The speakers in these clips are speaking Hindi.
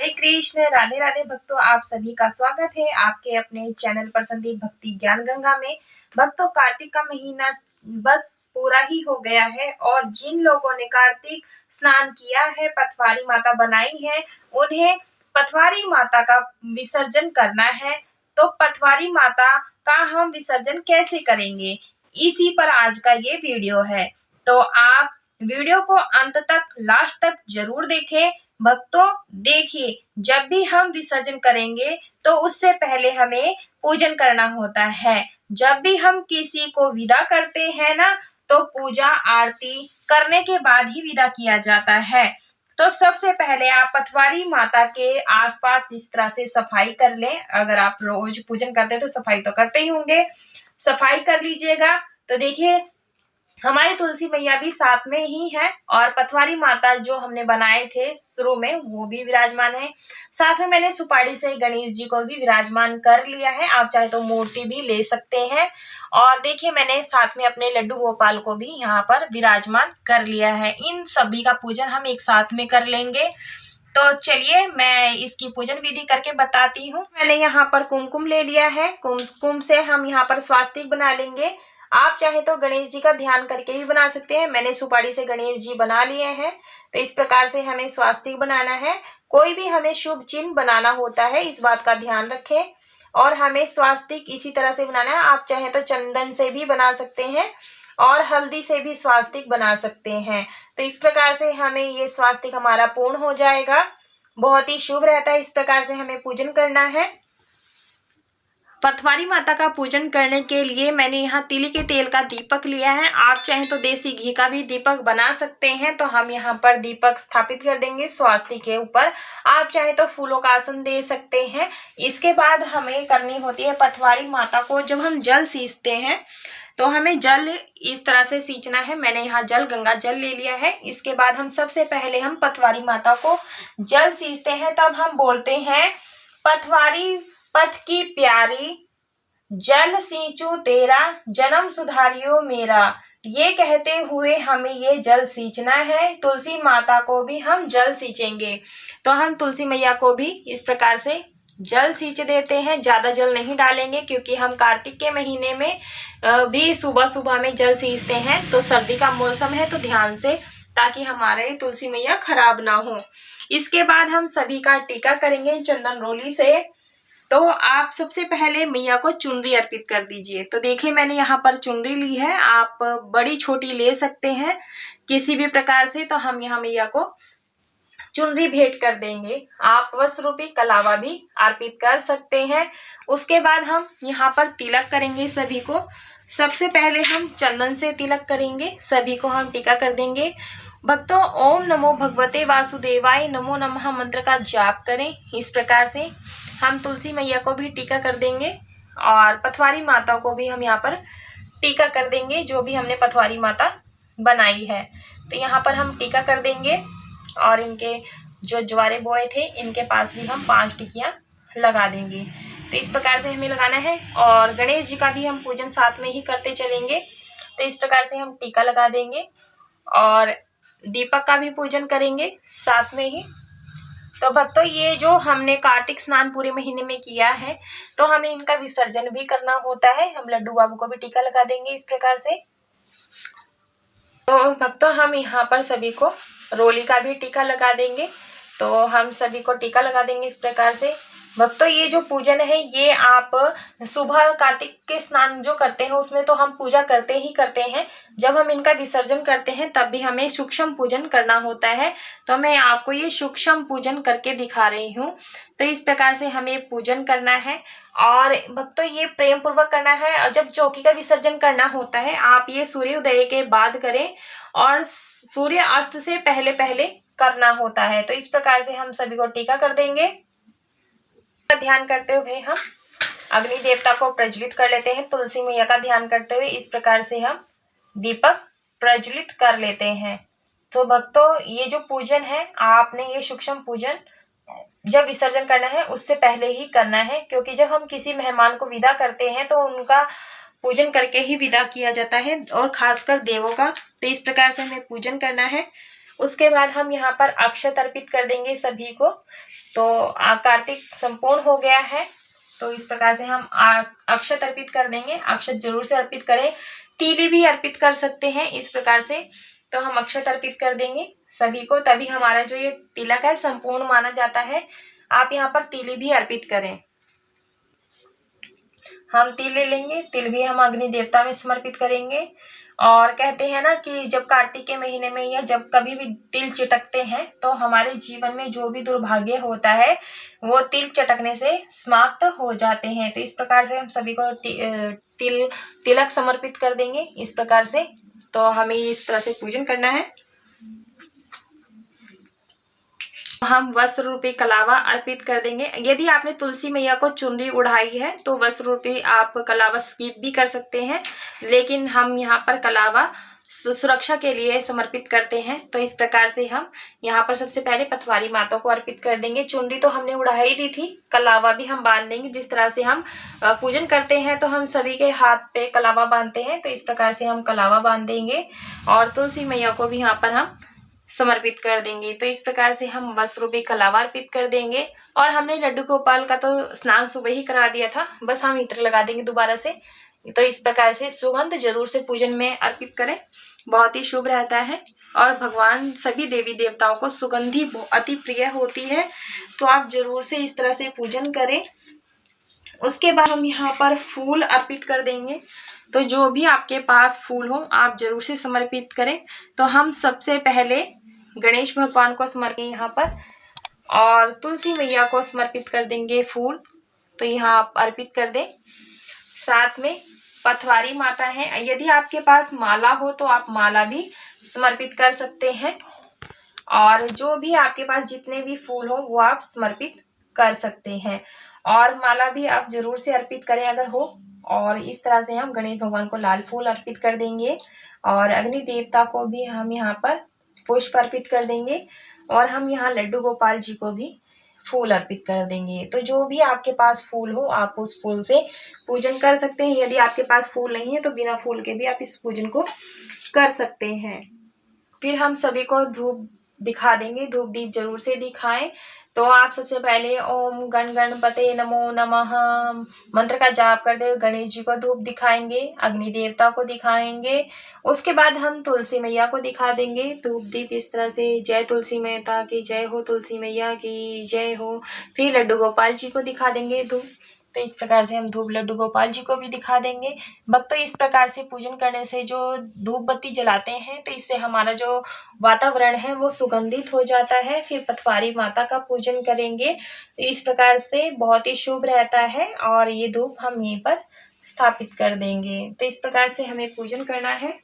हरे कृष्ण, राधे राधे भक्तों, आप सभी का स्वागत है आपके अपने चैनल पर संदीप भक्ति ज्ञान गंगा में। भक्तों, कार्तिक का महीना बस पूरा ही हो गया है और जिन लोगों ने कार्तिक स्नान किया है, पटवारी माता बनाई है, उन्हें पटवारी माता का विसर्जन करना है। तो पटवारी माता का हम विसर्जन कैसे करेंगे, इसी पर आज का ये वीडियो है। तो आप वीडियो को अंत तक, लास्ट तक जरूर देखें। भक्तों देखिए, जब भी हम विसर्जन करेंगे तो उससे पहले हमें पूजन करना होता है। जब भी हम किसी को विदा करते हैं ना, तो पूजा आरती करने के बाद ही विदा किया जाता है। तो सबसे पहले आप पटवारी माता के आसपास इस तरह से सफाई कर लें। अगर आप रोज पूजन करते हैं तो सफाई तो करते ही होंगे, सफाई कर लीजिएगा। तो देखिए, हमारी तुलसी मैया भी साथ में ही है और पटवारी माता जो हमने बनाए थे शुरू में, वो भी विराजमान है। साथ में मैंने सुपारी से गणेश जी को भी विराजमान कर लिया है। आप चाहे तो मूर्ति भी ले सकते हैं। और देखिए, मैंने साथ में अपने लड्डू गोपाल को भी यहाँ पर विराजमान कर लिया है। इन सभी का पूजन हम एक साथ में कर लेंगे। तो चलिए, मैं इसकी पूजन विधि करके बताती हूँ। मैंने यहाँ पर कुमकुम ले लिया है। कुमकुम से हम यहाँ पर स्वास्तिक बना लेंगे। आप चाहे तो गणेश जी का ध्यान करके भी बना सकते हैं। मैंने सुपारी से गणेश जी बना लिए हैं। तो इस प्रकार से हमें स्वास्तिक बनाना है। कोई भी हमें शुभ चिन्ह बनाना होता है, इस बात का ध्यान रखें। और हमें स्वास्तिक इसी तरह से बनाना है। आप चाहे तो चंदन से भी बना सकते हैं और हल्दी से भी स्वास्तिक बना सकते हैं। तो इस प्रकार से हमें ये स्वास्तिक हमारा पूर्ण हो जाएगा। बहुत ही शुभ रहता है। इस प्रकार से हमें पूजन करना है। पटवारी माता का पूजन करने के लिए मैंने यहाँ तिल के तेल का दीपक लिया है। आप चाहें तो देसी घी का भी दीपक बना सकते हैं। तो हम यहाँ पर दीपक स्थापित कर देंगे स्वास्तिक के ऊपर। आप चाहें तो फूलों का आसन दे सकते हैं। इसके बाद हमें करनी होती है पटवारी माता को, जब हम जल सींचते हैं तो हमें जल इस तरह से सींचना है। मैंने यहाँ जल गंगा जल ले लिया है। इसके बाद हम सबसे पहले हम पटवारी माता को जल सींचते हैं। तब हम बोलते हैं, पटवारी पथ की प्यारी, जल सींचू तेरा, जन्म सुधारियो मेरा। ये कहते हुए हमें ये जल सींचना है। तुलसी माता को भी हम जल सींचेंगे। तो हम तुलसी मैया को भी इस प्रकार से जल सींच देते हैं। ज्यादा जल नहीं डालेंगे, क्योंकि हम कार्तिक के महीने में भी सुबह सुबह में जल सींचते हैं। तो सर्दी का मौसम है, तो ध्यान से, ताकि हमारे तुलसी मैया खराब ना हो। इसके बाद हम सभी का टीका करेंगे चंदन रोली से। तो आप सबसे पहले मैया को चुनरी अर्पित कर दीजिए। तो देखिए, मैंने यहाँ पर चुनरी ली है। आप बड़ी छोटी ले सकते हैं किसी भी प्रकार से। तो हम यहाँ मैया को चुनरी भेंट कर देंगे। आप वस्त्र रूपी कलावा भी अर्पित कर सकते हैं। उसके बाद हम यहाँ पर तिलक करेंगे सभी को। सबसे पहले हम चंदन से तिलक करेंगे, सभी को हम टीका कर देंगे। भक्तों, ओम नमो भगवते वासुदेवाय नमो नमः मंत्र का जाप करें। इस प्रकार से हम तुलसी मैया को भी टीका कर देंगे और पटवारी माता को भी हम यहाँ पर टीका कर देंगे, जो भी हमने पटवारी माता बनाई है। तो यहाँ पर हम टीका कर देंगे और इनके जो ज्वारे बोए थे, इनके पास भी हम 5 टिकियाँ लगा देंगे। तो इस प्रकार से हमें लगाना है। और गणेश जी का भी हम पूजन साथ में ही करते चलेंगे। तो इस प्रकार से हम टीका लगा देंगे और दीपक का भी पूजन करेंगे साथ में ही। तो भक्तों, ये जो हमने कार्तिक स्नान पूरे महीने में किया है, तो हमें इनका विसर्जन भी करना होता है। हम लड्डू बाबू को भी टीका लगा देंगे इस प्रकार से। तो भक्तों, हम यहाँ पर सभी को रोली का भी टीका लगा देंगे। तो हम सभी को टीका लगा देंगे इस प्रकार से। भक्तों, ये जो पूजन है, ये आप सुबह कार्तिक के स्नान जो करते हैं उसमें तो हम पूजा करते ही करते हैं। जब हम इनका विसर्जन करते हैं तब भी हमें सूक्ष्म पूजन करना होता है। तो मैं आपको ये सूक्ष्म पूजन करके दिखा रही हूँ। तो इस प्रकार से हमें पूजन करना है। और भक्तों, ये प्रेम पूर्वक करना है। और जब चौकी का विसर्जन करना होता है, आप ये सूर्योदय के बाद करें और सूर्य अस्त से पहले पहले करना होता है। तो इस प्रकार से हम सभी को टीका कर देंगे। ध्यान करते हुए हम अग्नि देवता को प्रज्वलित कर लेते हैं। तुलसी मैया का ध्यान करते हुए इस प्रकार से हम दीपक प्रज्वलित कर लेते हैं। तो भक्तों, ये जो पूजन है, आपने ये सूक्ष्म पूजन जब विसर्जन करना है उससे पहले ही करना है, क्योंकि जब हम किसी मेहमान को विदा करते हैं तो उनका पूजन करके ही विदा किया जाता है, और खासकर देवों का। तो इस प्रकार से हमें पूजन करना है। उसके बाद हम यहाँ पर अक्षत अर्पित कर देंगे सभी को। तो कार्तिक संपूर्ण हो गया है, तो इस प्रकार से हम अक्षत अर्पित कर देंगे। अक्षत जरूर से अर्पित करें, तीली भी अर्पित कर सकते हैं इस प्रकार से। तो हम अक्षत अर्पित कर देंगे सभी को, तभी हमारा जो ये तिलक है संपूर्ण माना जाता है। आप यहाँ पर तिल भी अर्पित करें। हम तिल ले लेंगे, तिल भी हम अग्नि देवता में समर्पित करेंगे। और कहते हैं ना कि जब कार्तिक के महीने में या जब कभी भी तिल चिटकते हैं तो हमारे जीवन में जो भी दुर्भाग्य होता है वो तिल चटकने से समाप्त हो जाते हैं। तो इस प्रकार से हम सभी को तिलक समर्पित कर देंगे इस प्रकार से। तो हमें इस तरह से पूजन करना है। हम वस्त्र रूपी कलावा अर्पित कर देंगे। यदि आपने तुलसी मैया को चुनरी उड़ाई है तो वस्त्र रूपी आप कलावा स्किप भी कर सकते हैं, लेकिन हम यहाँ पर कलावा सुरक्षा के लिए समर्पित करते हैं। तो इस प्रकार से हम यहाँ पर सबसे पहले पथवारी माता को अर्पित कर देंगे। चुनरी तो हमने उड़ाई दी थी, कलावा भी हम बांध देंगे। जिस तरह से हम पूजन करते हैं तो हम सभी के हाथ पे कलावा बांधते हैं, तो इस प्रकार से हम कलावा बांध देंगे और तुलसी मैया को भी यहाँ पर हम समर्पित कर देंगे। तो इस प्रकार से हम वस्त्र रूपी कलावा अर्पित कर देंगे। और हमने लड्डू गोपाल का तो स्नान सुबह ही करा दिया था, बस हम इत्र लगा देंगे दोबारा से। तो इस प्रकार से सुगंध जरूर से पूजन में अर्पित करें, बहुत ही शुभ रहता है। और भगवान सभी देवी देवताओं को सुगंधी अति प्रिय होती है, तो आप जरूर से इस तरह से पूजन करें। उसके बाद हम यहाँ पर फूल अर्पित कर देंगे। तो जो भी आपके पास फूल हो आप जरूर से समर्पित करें। तो हम सबसे पहले गणेश भगवान को समर्पित यहाँ पर, और तुलसी मैया को समर्पित कर देंगे फूल, तो यहाँ आप अर्पित कर दें। साथ में पथवारी माता है, यदि आपके पास माला हो तो आप माला भी समर्पित कर सकते हैं। और जो भी आपके पास जितने भी फूल हो वो आप समर्पित कर सकते हैं, और माला भी आप जरूर से अर्पित करें अगर हो। और इस तरह से हम गणेश भगवान को लाल फूल अर्पित कर देंगे, और अग्नि देवता को भी हम यहाँ पर पुष्प अर्पित कर देंगे, और हम यहाँ लड्डू गोपाल जी को भी फूल अर्पित कर देंगे। तो जो भी आपके पास फूल हो आप उस फूल से पूजन कर सकते हैं। यदि आपके पास फूल नहीं है तो बिना फूल के भी आप इस पूजन को कर सकते हैं। फिर हम सभी को धूप दिखा देंगे, धूप दीप जरूर से दिखाएं। तो आप सबसे पहले ओम गण गणपते नमो नमः मंत्र का जाप करते हुए गणेश जी को धूप दिखाएंगे, अग्नि देवता को दिखाएंगे। उसके बाद हम तुलसी मैया को दिखा देंगे धूप दीप इस तरह से, जय तुलसी मैया की जय हो, तुलसी मैया की जय हो। फिर लड्डू गोपाल जी को दिखा देंगे धूप, तो इस प्रकार से हम धूप लड्डू गोपाल जी को भी दिखा देंगे। भक्तों इस प्रकार से पूजन करने से जो धूप बत्ती जलाते हैं तो इससे हमारा जो वातावरण है वो सुगंधित हो जाता है। फिर पथवारी माता का पूजन करेंगे, इस प्रकार से बहुत ही शुभ रहता है। और ये धूप हम यहीं पर स्थापित कर देंगे। तो इस प्रकार से हमें पूजन करना है।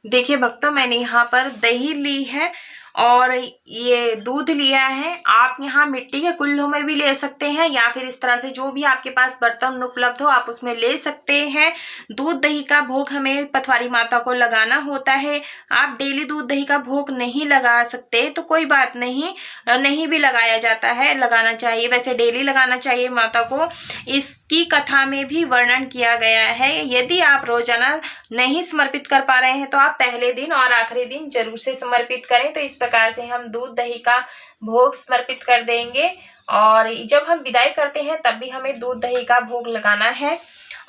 देखिए भक्तों, मैंने यहाँ पर दही ली है और ये दूध लिया है। आप यहाँ मिट्टी के कुल्लों में भी ले सकते हैं, या फिर इस तरह से जो भी आपके पास बर्तन उपलब्ध हो आप उसमें ले सकते हैं। दूध दही का भोग हमें पथवारी माता को लगाना होता है। आप डेली दूध दही का भोग नहीं लगा सकते तो कोई बात नहीं, नहीं भी लगाया जाता है, लगाना चाहिए। वैसे डेली लगाना चाहिए माता को, इसकी कथा में भी वर्णन किया गया है। यदि आप रोजाना नहीं समर्पित कर पा रहे हैं तो आप पहले दिन और आखिरी दिन जरूर से समर्पित करें। तो इस प्रकार से हम दूध दही का भोग समर्पित कर देंगे। और जब हम विदाई करते हैं तब भी हमें दूध दही का भोग लगाना है,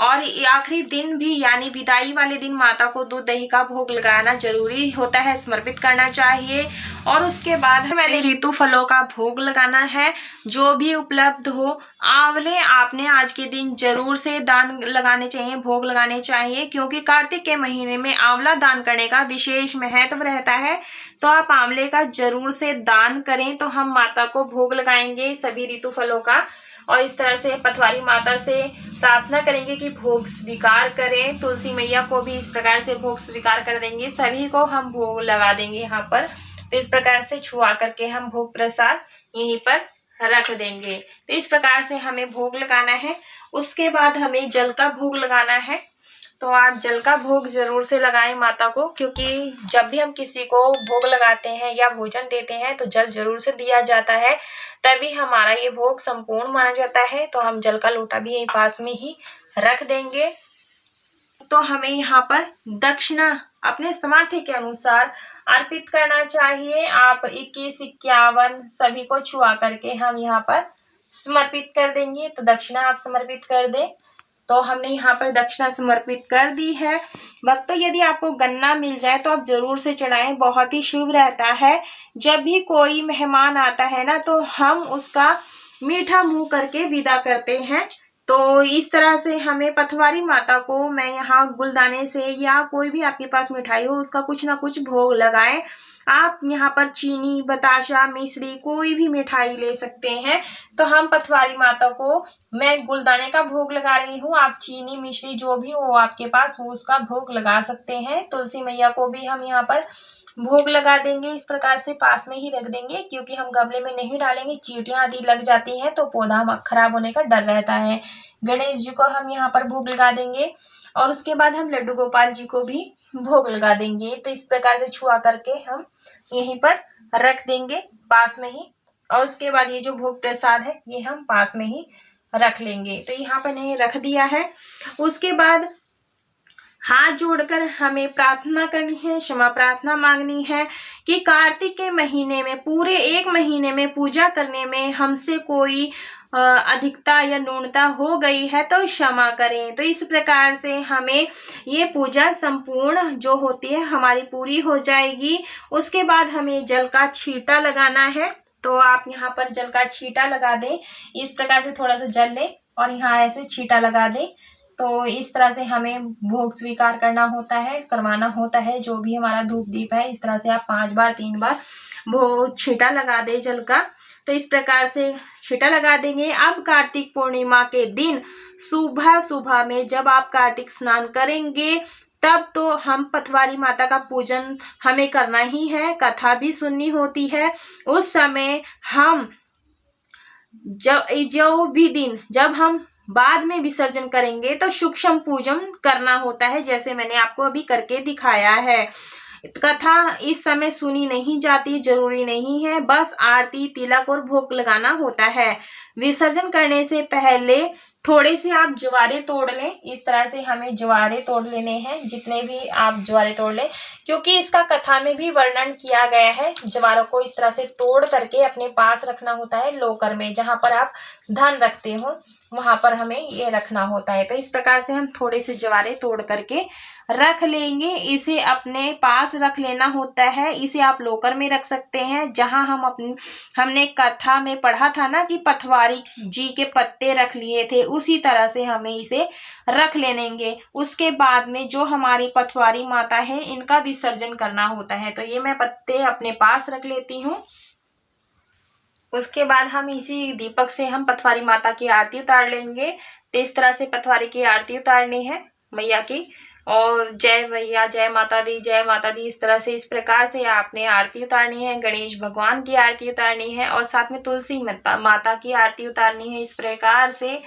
और आखिरी दिन भी यानी विदाई वाले दिन माता को दूध दही का भोग लगाना जरूरी होता है, समर्पित करना चाहिए। और उसके बाद मैंने ऋतु फलों का भोग लगाना है, जो भी उपलब्ध हो। आंवले आपने आज के दिन जरूर से दान लगाने चाहिए, भोग लगाने चाहिए, क्योंकि कार्तिक के महीने में आंवला दान करने का विशेष महत्व रहता है। तो आप आंवले का जरूर से दान करें। तो हम माता को भोग लगाएंगे सभी ऋतु फलों का, और इस तरह से पथवारी माता से प्रार्थना करेंगे कि भोग स्वीकार करें। तुलसी मैया को भी इस प्रकार से भोग स्वीकार कर देंगे। सभी को हम भोग लगा देंगे यहाँ पर। तो इस प्रकार से छुआ करके हम भोग प्रसाद यहीं पर रख देंगे। तो इस प्रकार से हमें भोग लगाना है। उसके बाद हमें जल का भोग लगाना है। तो आप जल का भोग जरूर से लगाएं माता को, क्योंकि जब भी हम किसी को भोग लगाते हैं या भोजन देते हैं तो जल जरूर से दिया जाता है, तभी हमारा ये भोग संपूर्ण माना जाता है। तो हम जल का लोटा भी यहीं पास में ही रख देंगे। तो हमें यहाँ पर दक्षिणा अपने सामर्थ्य के अनुसार अर्पित करना चाहिए। आप 21, 51 सभी को छुआ करके हम यहाँ पर समर्पित कर देंगे। तो दक्षिणा आप समर्पित कर दें। तो हमने यहाँ पर दक्षिणा समर्पित कर दी है। भक्तों, यदि आपको गन्ना मिल जाए तो आप जरूर से चढ़ाएं, बहुत ही शुभ रहता है। जब भी कोई मेहमान आता है ना, तो हम उसका मीठा मुंह करके विदा करते हैं। तो इस तरह से हमें पथवारी माता को मैं यहाँ गुलदाने से या कोई भी आपके पास मिठाई हो उसका कुछ ना कुछ भोग लगाएं। आप यहाँ पर चीनी, बताशा, मिश्री कोई भी मिठाई ले सकते हैं। तो हम पथवारी माता को मैं गुलदाने का भोग लगा रही हूँ। आप चीनी, मिश्री जो भी हो आपके पास वो उसका भोग लगा सकते हैं। तुलसी मैया को भी हम यहाँ पर भोग लगा देंगे। इस प्रकार से पास में ही रख देंगे, क्योंकि हम गमले में नहीं डालेंगे, चींटियां आदि लग जाती हैं तो पौधा खराब होने का डर रहता है। गणेश जी को हम यहाँ पर भोग लगा देंगे और उसके बाद हम लड्डू गोपाल जी को भी भोग लगा देंगे। तो इस प्रकार से छुआ करके हम यहीं पर रख देंगे पास में ही। और उसके बाद ये जो भोग प्रसाद है ये हम पास में ही रख लेंगे। तो यहाँ पर नहीं रख दिया है। उसके बाद हाथ जोड़कर हमें प्रार्थना करनी है, क्षमा प्रार्थना मांगनी है कि कार्तिक के महीने में, पूरे 1 महीने में पूजा करने में हमसे कोई अधिकता या न्यूनता हो गई है तो क्षमा करें। तो इस प्रकार से हमें ये पूजा संपूर्ण जो होती है हमारी पूरी हो जाएगी। उसके बाद हमें जल का छींटा लगाना है। तो आप यहाँ पर जल का छींटा लगा दें। इस प्रकार से थोड़ा सा जल लें और यहाँ ऐसे छींटा लगा दें। तो इस तरह से हमें भोग स्वीकार करना होता है, करवाना होता है। जो भी हमारा धूप दीप है इस तरह से आप 5 बार 3 बार भोग छींटा लगा दे जल का। तो इस प्रकार से छींटा लगा देंगे। अब कार्तिक पूर्णिमा के दिन सुबह सुबह में जब आप कार्तिक स्नान करेंगे तब तो हम पथवारी माता का पूजन हमें करना ही है, कथा भी सुननी होती है। उस समय हम जो भी दिन जब हम बाद में विसर्जन करेंगे तो सूक्ष्म पूजन करना होता है, जैसे मैंने आपको अभी करके दिखाया है। कथा इस समय सुनी नहीं जाती, जरूरी नहीं है, बस आरती, तिलक और भोग लगाना होता है। विसर्जन करने से पहले थोड़े से आप ज्वारे तोड़ लें। इस तरह से हमें ज्वारे तोड़ लेने हैं, जितने भी आप ज्वारे तोड़ लें, क्योंकि इसका कथा में भी वर्णन किया गया है। ज्वारों को इस तरह से तोड़ करके अपने पास रखना होता है, लॉकर में, जहां पर आप धन रखते हो वहां पर हमें ये रखना होता है। तो इस प्रकार से हम थोड़े से ज्वारे तोड़ करके रख लेंगे। इसे अपने पास रख लेना होता है। इसे आप लॉकर में रख सकते हैं, जहां हमने कथा में पढ़ा था ना कि पथवारी जी के पत्ते रख लिए थे, उसी तरह से हमें इसे रख लेंगे। उसके बाद में जो हमारी पथवारी माता है इनका विसर्जन करना होता है। तो ये मैं पत्ते अपने पास रख लेती हूँ। उसके बाद हम इसी दीपक से हम पथवारी माता की आरती उतार लेंगे। तो इस तरह से पथवारी की आरती उतारनी है मैया की। और जय मैया, जय माता दी, जय माता दी, इस तरह से, इस प्रकार से आपने आरती उतारनी है। गणेश भगवान की आरती उतारनी है और साथ में तुलसी माता की आरती उतारनी है, इस प्रकार से।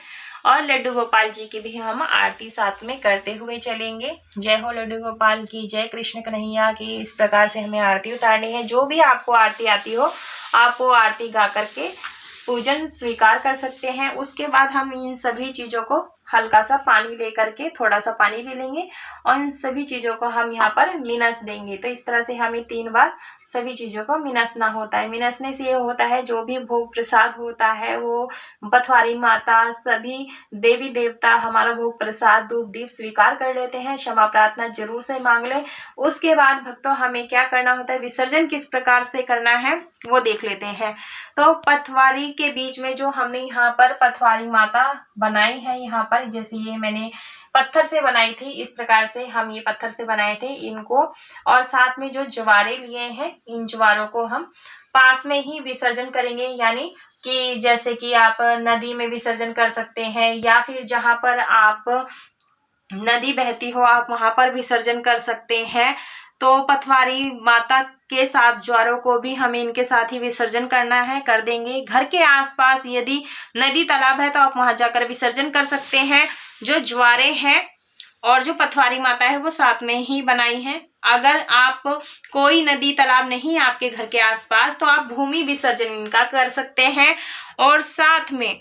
और लड्डू गोपाल जी की भी हम आरती साथ में करते हुए चलेंगे। जय हो लड्डू गोपाल की, जय कृष्ण कन्हैया की। इस प्रकार से हमें आरती उतारनी है। जो भी आपको आरती आती हो आप वो आरती गा करके पूजन स्वीकार कर सकते हैं। उसके बाद हम इन सभी चीजों को हल्का सा पानी लेकर के, थोड़ा सा पानी ले लेंगे और इन सभी चीजों को हम यहाँ पर मिनस देंगे। तो इस तरह से हमें 3 बार सभी चीजों को मिनसना होता है। मिनसने से ये होता है जो भी भोग प्रसाद होता है वो पथवारी माता, सभी देवी देवता हमारा भोग प्रसाद धूप दीप स्वीकार कर लेते हैं। क्षमा प्रार्थना जरूर से मांग लें। उसके बाद भक्तों हमें क्या करना होता है, विसर्जन किस प्रकार से करना है वो देख लेते हैं। तो पथवारी के बीच में जो हमने यहाँ पर पथवारी माता बनाई है, यहाँ पर जैसे ये मैंने पत्थर से बनाई थी, इस प्रकार से हम ये पत्थर से बनाए थे इनको। और साथ में जो ज्वारे लिए हैं इन ज्वारों को हम पास में ही विसर्जन करेंगे। यानी कि जैसे कि आप नदी में विसर्जन कर सकते हैं या फिर जहां पर आप नदी बहती हो आप वहां पर विसर्जन कर सकते हैं। तो पथवारी माता के साथ ज्वारों को भी हमें इनके साथ ही विसर्जन करना है, कर देंगे। घर के आसपास यदि नदी तालाब है तो आप वहां जाकर विसर्जन कर सकते हैं। जो ज्वारे हैं और जो पथवारी माता है वो साथ में ही बनाई है। अगर आप कोई नदी तालाब नहीं आपके घर के आसपास तो आप भूमि विसर्जन इनका कर सकते हैं। और साथ में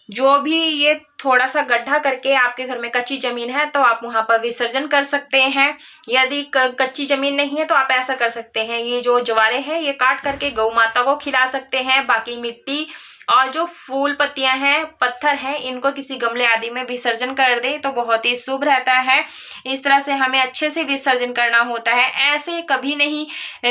जो भी ये थोड़ा सा गड्ढा करके आपके घर में कच्ची जमीन है तो आप वहां पर विसर्जन कर सकते हैं। यदि कच्ची जमीन नहीं है तो आप ऐसा कर सकते हैं, ये जो ज्वारे हैं ये काट करके गौ माता को खिला सकते हैं। बाकी मिट्टी और जो फूल पत्तियां हैं, पत्थर हैं, इनको किसी गमले आदि में विसर्जन कर दे तो बहुत ही शुभ रहता है। इस तरह से हमें अच्छे से विसर्जन करना होता है। ऐसे कभी नहीं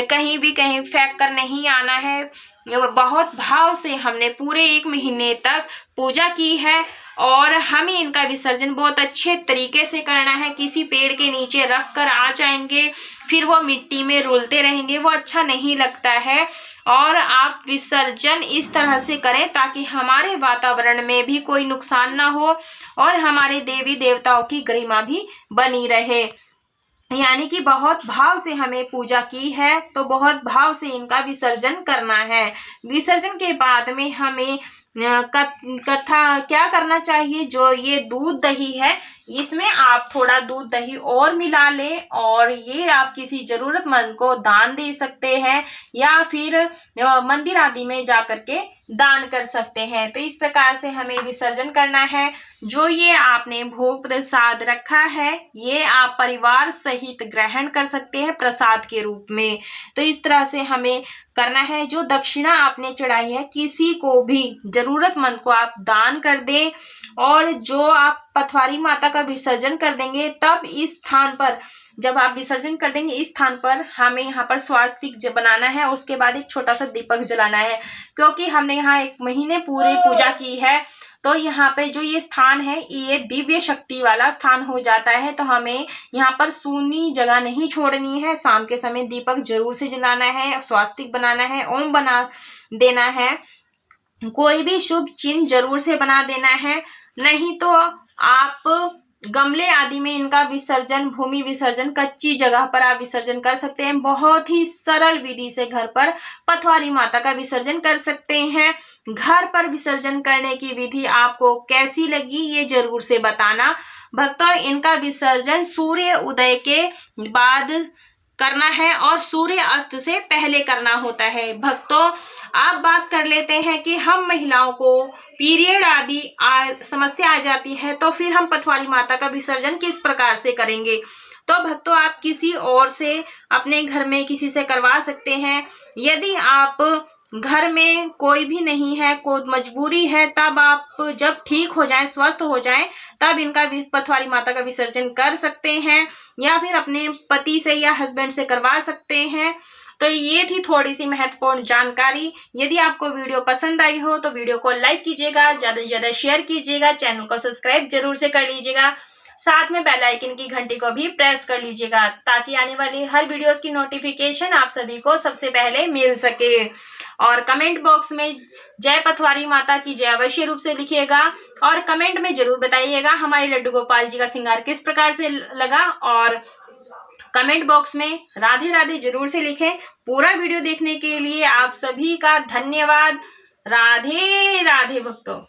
कहीं भी कहीं फेंक कर नहीं आना है। बहुत भाव से हमने पूरे 1 महीने तक पूजा की है और हमें इनका विसर्जन बहुत अच्छे तरीके से करना है। किसी पेड़ के नीचे रख कर आ जाएंगे फिर वो मिट्टी में रुलते रहेंगे, वो अच्छा नहीं लगता है। और आप विसर्जन इस तरह से करें ताकि हमारे वातावरण में भी कोई नुकसान ना हो और हमारे देवी देवताओं की गरिमा भी बनी रहे। यानी कि बहुत भाव से हमें पूजा की है तो बहुत भाव से इनका विसर्जन करना है। विसर्जन के बाद में हमें कथा क्या करना चाहिए, जो ये दूध दही है इसमें आप थोड़ा दूध दही और मिला लें और ये आप किसी जरूरतमंद को दान दे सकते हैं या फिर मंदिर आदि में जा करके दान कर सकते हैं। तो इस प्रकार से हमें विसर्जन करना है। जो ये आपने भोग प्रसाद रखा है ये आप परिवार सहित ग्रहण कर सकते हैं प्रसाद के रूप में। तो इस तरह से हमें करना है। जो दक्षिणा आपने चढ़ाई है किसी को भी जरूरतमंद को आप दान कर दें। और जो आप पथवारी माता का विसर्जन कर देंगे तब इस स्थान पर, जब आप विसर्जन कर देंगे इस स्थान पर हमें यहाँ पर स्वास्तिक बनाना है। उसके बाद एक छोटा सा दीपक जलाना है। क्योंकि हमने यहाँ 1 महीने पूरे पूजा की है तो यहाँ पे जो ये स्थान है ये दिव्य शक्ति वाला स्थान हो जाता है। तो हमें यहाँ पर सूनी जगह नहीं छोड़नी है। शाम के समय दीपक जरूर से जलाना है, स्वास्तिक बनाना है, ओम बना देना है, कोई भी शुभ चिन्ह जरूर से बना देना है। नहीं तो आप गमले आदि में इनका विसर्जन, भूमि विसर्जन, कच्ची जगह पर आप विसर्जन कर सकते हैं। बहुत ही सरल विधि से घर पर पथवारी माता का विसर्जन कर सकते हैं। घर पर विसर्जन करने की विधि आपको कैसी लगी ये जरूर से बताना। भक्तों, इनका विसर्जन सूर्य उदय के बाद करना है और सूर्य अस्त से पहले करना होता है। भक्तों, आप बात कर लेते हैं कि हम महिलाओं को पीरियड आदि समस्या आ जाती है तो फिर हम पथवारी माता का विसर्जन किस प्रकार से करेंगे। तो भक्तों, आप किसी और से, अपने घर में किसी से करवा सकते हैं। यदि आप घर में कोई भी नहीं है, कोई मजबूरी है, तब आप जब ठीक हो जाएं, स्वस्थ हो जाएं, तब इनका पथवारी माता का विसर्जन कर सकते हैं या फिर अपने पति से या हस्बैंड से करवा सकते हैं। तो ये थी थोड़ी सी महत्वपूर्ण जानकारी। यदि आपको वीडियो पसंद आई हो तो वीडियो को लाइक कीजिएगा, ज़्यादा से ज़्यादा शेयर कीजिएगा, चैनल को सब्सक्राइब जरूर से कर लीजिएगा, साथ में बेल आइकन की घंटी को भी प्रेस कर लीजिएगा ताकि आने वाली हर वीडियोस की नोटिफिकेशन आप सभी को सबसे पहले मिल सके। और कमेंट बॉक्स में जय पथवारी माता की जय अवश्य रूप से लिखिएगा और कमेंट में जरूर बताइएगा हमारे लड्डू गोपाल जी का श्रृंगार किस प्रकार से लगा। और कमेंट बॉक्स में राधे राधे जरूर से लिखें। पूरा वीडियो देखने के लिए आप सभी का धन्यवाद। राधे राधे भक्तों।